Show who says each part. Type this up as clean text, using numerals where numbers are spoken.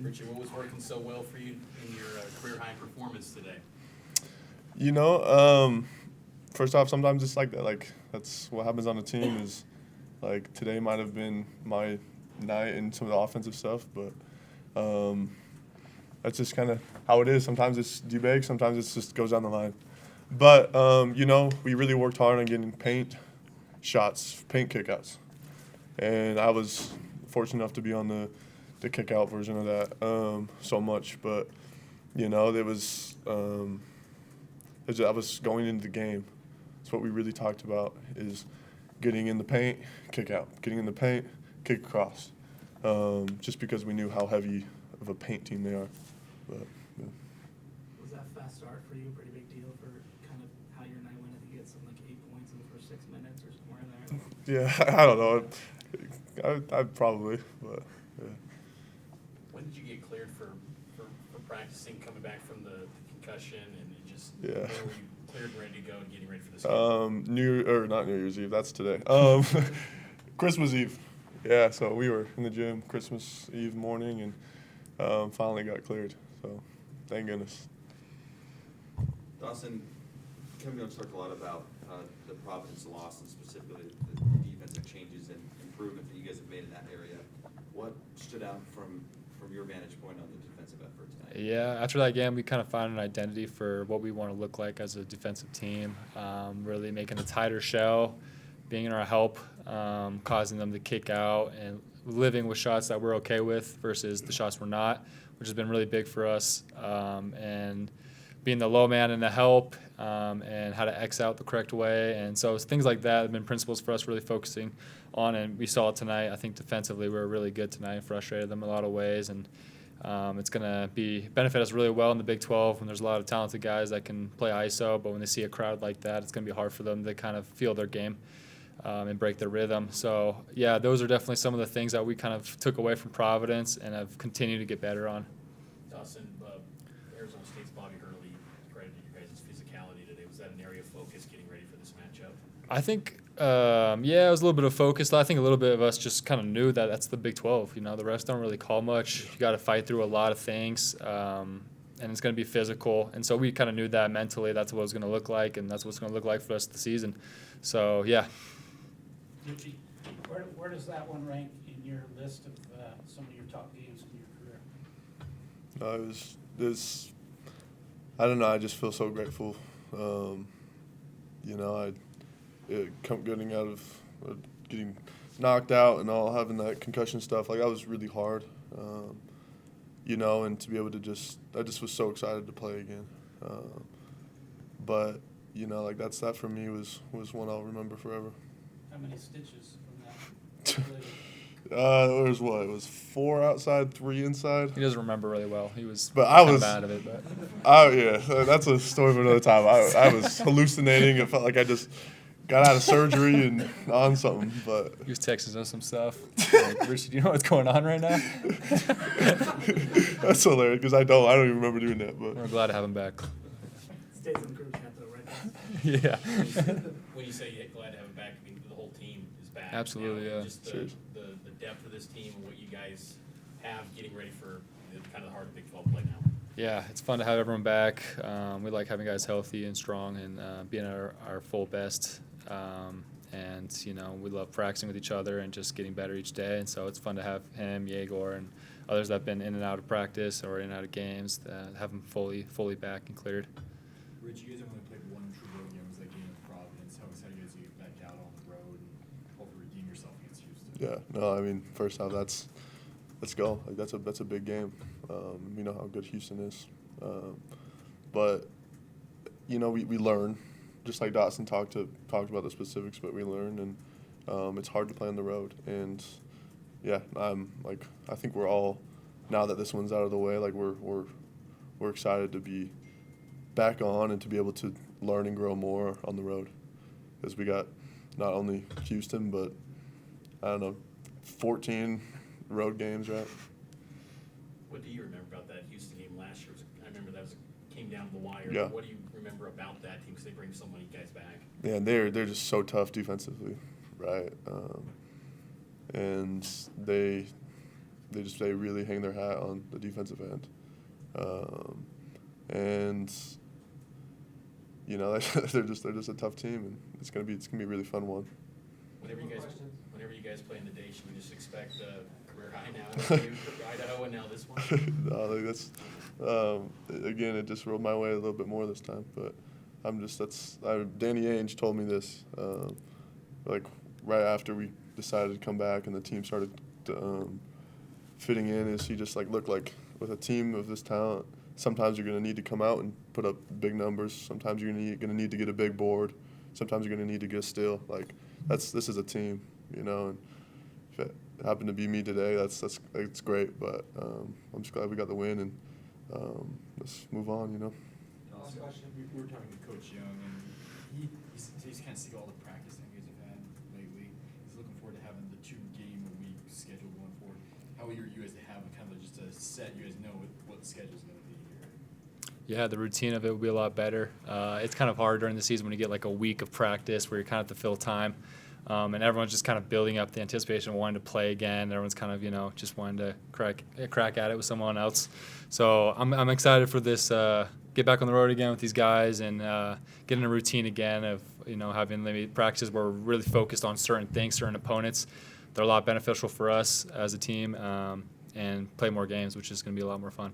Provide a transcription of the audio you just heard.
Speaker 1: Richie, what was working so well for you in your career-high performance today?
Speaker 2: First off, sometimes it's like that. Like, that's what happens on a team is, like, today might have been my night in some of the offensive stuff, but that's just kind of how it is. Sometimes it's D-bag, sometimes it just goes down the line. But, we really worked hard on getting paint shots, paint kickouts. And I was fortunate enough to be on the kick-out version of that so much. But, it was I was going into the game. That's what we really talked about is getting in the paint, kick out. Getting in the paint, kick across. Just because we knew how heavy of a paint team they are. But, yeah.
Speaker 3: Was that fast start for you a pretty big deal for kind of how your night went? I think you had something like 8 points in the first 6 minutes or somewhere in there.
Speaker 2: Yeah, I don't know. I probably, but yeah.
Speaker 1: When did you get cleared for practicing, coming back from the concussion, and just
Speaker 2: Yeah.
Speaker 1: when were you cleared and ready to go and getting ready for this game?
Speaker 2: Not New Year's Eve. That's today. Christmas Eve. Yeah, so we were in the gym Christmas Eve morning and finally got cleared. So thank goodness.
Speaker 4: Dawson, Kevin Young's talked a lot about the Providence loss and specifically the defensive changes and improvement that you guys have made in that area. What stood out from your vantage point on the defensive effort tonight?
Speaker 5: Yeah, after that game, we kind of found an identity for what we want to look like as a defensive team, really making a tighter shell, being in our help, causing them to kick out, and living with shots that we're okay with versus the shots we're not, which has been really big for us, and being the low man in the help, and how to X out the correct way. And so things like that have been principles for us really focusing on, and we saw it tonight. I think defensively we were really good tonight and frustrated them in a lot of ways, and it's going to benefit us really well in the Big 12 when there's a lot of talented guys that can play ISO, but when they see a crowd like that, it's going to be hard for them to kind of feel their game and break their rhythm. So, yeah, those are definitely some of the things that we kind of took away from Providence and have continued to get better on.
Speaker 1: Dawson, Arizona State's Bobby Hurley credited your guys' physicality today. Was that an area of focus getting ready for this matchup?
Speaker 5: I think, it was a little bit of focus. I think a little bit of us just kind of knew that that's the Big 12. The rest don't really call much. You got to fight through a lot of things, and it's going to be physical. And so we kind of knew that mentally that's what it was going to look like, and that's what it's going to look like for us the season. So, yeah.
Speaker 3: Richie, where does that one rank in your list of some of your top games in your career?
Speaker 2: I don't know. I just feel so grateful. Getting knocked out and all, having that concussion stuff, like that was really hard. And to be able to I just was so excited to play again. But that for me was one I'll remember forever.
Speaker 3: How many stitches from that?
Speaker 2: It was 4 outside, 3 inside.
Speaker 5: He doesn't remember really well. He was out of it. But.
Speaker 2: Yeah, that's a story for another time. I was hallucinating. It felt like I just got out of surgery and on something. But
Speaker 5: he was texting us some stuff. Like, Richie, do you know what's going on right now?
Speaker 2: That's hilarious because I don't even remember doing that. But
Speaker 5: we're glad to have him back.
Speaker 3: Stays in the group chat though, right?
Speaker 5: Yeah.
Speaker 1: When you say you're glad to have him back, I mean the whole team is back.
Speaker 5: Absolutely,
Speaker 1: now.
Speaker 5: yeah.
Speaker 1: Just the depth of this team and what you guys have getting ready for kind of the hard Big 12 play now.
Speaker 5: Yeah, it's fun to have everyone back. We like having guys healthy and strong and being at our full best. And, we love practicing with each other and just getting better each day. And so it's fun to have him, Yegor, and others that have been in and out of practice or in and out of games, have them fully back and cleared.
Speaker 6: Rich, you guys have only played one true road game. It was that game with Providence. How excited are you guys to get back out on the road and hopefully redeem yourself against Houston?
Speaker 2: yeah, no, I mean, first off, let's go. Like that's a big game. We know how good Houston is, but we learn. Just like Dawson talked about the specifics, but we learn, and it's hard to play on the road. And yeah, I think we're all, now that this one's out of the way, like we're excited to be back on and to be able to learn and grow more on the road, because we got not only Houston, but 14 road games, right?
Speaker 1: What do you remember about that Houston game last year? I remember that came down to the wire.
Speaker 2: Yeah.
Speaker 1: What do you remember about that team? Because they bring so many guys back.
Speaker 2: Yeah, and they're just so tough defensively, right? And they they really hang their hat on the defensive end, and you know they're just a tough team, and it's gonna be a really fun one.
Speaker 1: Whenever you guys play in the day, should we just expect a career high now? Idaho and now this one?
Speaker 2: No, that's again, it just rolled my way a little bit more this time, but Danny Ainge told me this like right after we decided to come back and the team started fitting in. Is he just like, look, like with a team of this talent, sometimes you're going to need to come out and put up big numbers. Sometimes you're going to need to get a big board. Sometimes you're going to need to get a steal. Like this is a team, you know. And if it happened to be me today, it's great. But I'm just glad we got the win, and let's move on, you know.
Speaker 6: Last question. We were talking to Coach Young, and he's kind of seen all the practice that you guys have had lately. He's looking forward to having the 2-game-a-week schedule going forward. How are you guys to have kind of just a set? You guys know what the schedule is going to be here.
Speaker 5: Yeah, the routine of it will be a lot better. It's kind of hard during the season when you get like a week of practice where you kind of have to fill time. And everyone's just kind of building up the anticipation of wanting to play again. Everyone's kind of, you know, just wanting to crack at it with someone else. So I'm excited for this, get back on the road again with these guys and get in a routine again of, you know, having maybe practices where we're really focused on certain things, certain opponents. They're a lot beneficial for us as a team and play more games, which is going to be a lot more fun.